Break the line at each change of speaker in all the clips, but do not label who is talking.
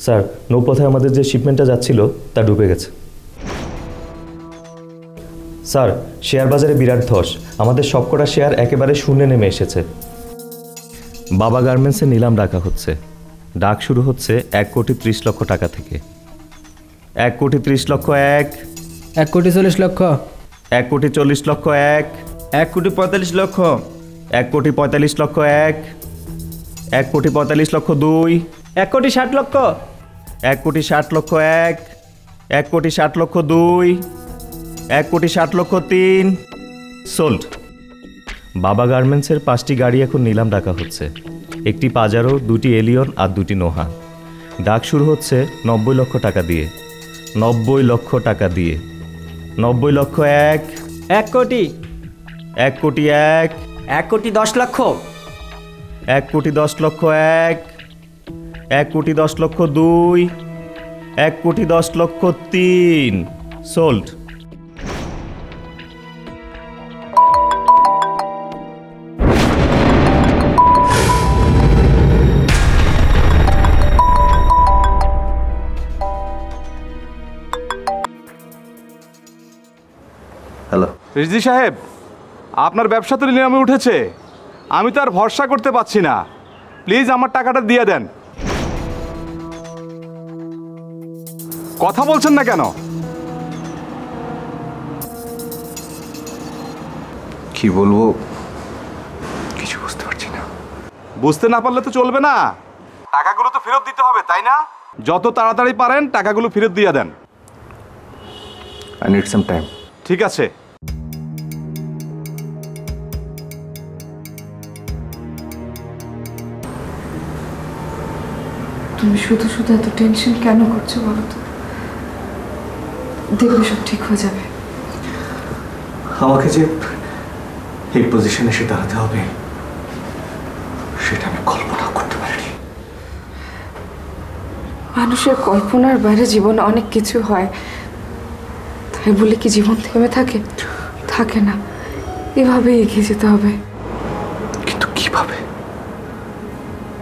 Sir, নৌপথে আমাদের যে শিপমেন্টটা যাচ্ছিল তা ডুবে গেছে। স্যার, শেয়ার বাজারে বিরাট ধস, আমাদের সবকটা শেয়ার একেবারে শূন্যে নেমে এসেছে। বাবা গার্মেন্টসে নিলাম ডাকা হচ্ছে। ডাক শুরু হচ্ছে 1,30,00,000 টাকা থেকে। 1,30,00,000 এক,
1,40,00,000,
1,40,00,000 এক,
1,45,00,000,
1,45,00,000 এক, 1,45,00,000 দুই,
1,60,00,000,
1,60,00,000 এক, 1,60,00,000 দুই, 1,60,00,000 তিন। সোল্ড। বাবা গার্মেন্টসের 5টি গাড়ি এখন নিলাম ডাকা হচ্ছে। একটি পাজারো, 2টি এলিয়ন আর 2টি নোহা। ডাক শুরু হচ্ছে 90 লক্ষ টাকা দিয়ে। 90 লক্ষ টাকা দিয়ে। 90 লক্ষ এক,
1 কোটি,
1 কোটি এক,
1,10,00,000,
1,10,00,000 এক, 1,10,00,000 দুই, 1,10,00,000 তিন। সোল্ড।
হ্যালো
রিজভী সাহেব, আপনার ব্যবসা তো নিলামে উঠেছে, আমি তো আর ভরসা করতে পারছি না। প্লিজ আমার টাকাটা দিয়ে দেন। কথা বলছেন না কেন?
কি বলবো কিছু বুঝতে পারছি না।
বুঝতে না পারলে তো চলবে না, টাকাগুলো তো ফেরত দিতে হবে, তাই না? যত তাড়াতাড়ি পারেন টাকাগুলো ফেরত দিয়ে দেন।
I need some time.
ঠিক আছে।
তুমি শুধু শুধু এত টেনশন কেন করছো বলো তো? দেখবে সব ঠিক হয়ে যাবে।
আমাকে যে এই পজিশনে এসে দাঁড়াতে হবে সেটা আমি কল্পনা করতে পারিনি।
মানুষের কল্পনার বাইরে জীবনে অনেক কিছু হয়, তাই বলে কি জীবন থেমে থাকে? থাকে না, এভাবেই এগিয়ে যেতে হবে।
কিন্তু কিভাবে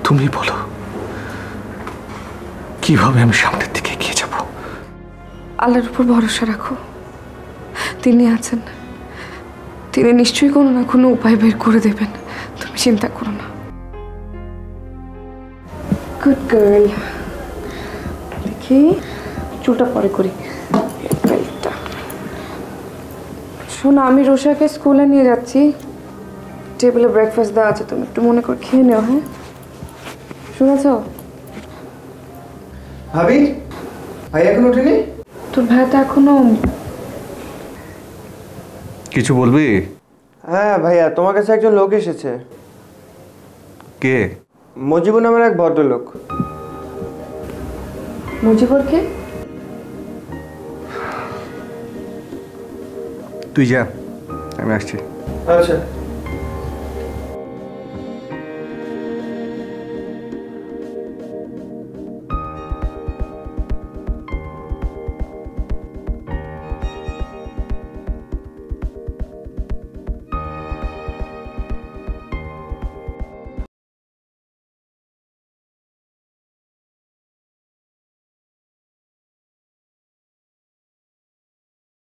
তুমি বলো, কিভাবে আমি সামনের দিকে এগিয়ে যাব?
আল্লাহর উপর ভরসা রাখো, তিনি আছেন, তিনি নিশ্চয়ই কোনো না কোনো উপায় বের করে দেবেন, তুমি চিন্তা করো না। Good girl. দেখি চুলটা পরে করি। বেল্টটা শোনো, আমি রোশাকে স্কুলে নিয়ে যাচ্ছি, টেবিলে ব্রেকফাস্ট দেওয়া আছে, তুমি একটু মনে করে খেয়ে নেও। হ্যাঁ, শুনেছ?
ভাবি, ভাই এখন ওঠেনি?
তোর ভাই তো এখনো।
কিছু বলবি?
হ্যাঁ ভাইয়া, তোমার কাছে একজন লোক এসেছে।
কে?
মজিবুর নামের এক ভদ্রলোক।
মুজিবুর কে?
তুই যা, আমি আসছি।
আচ্ছা।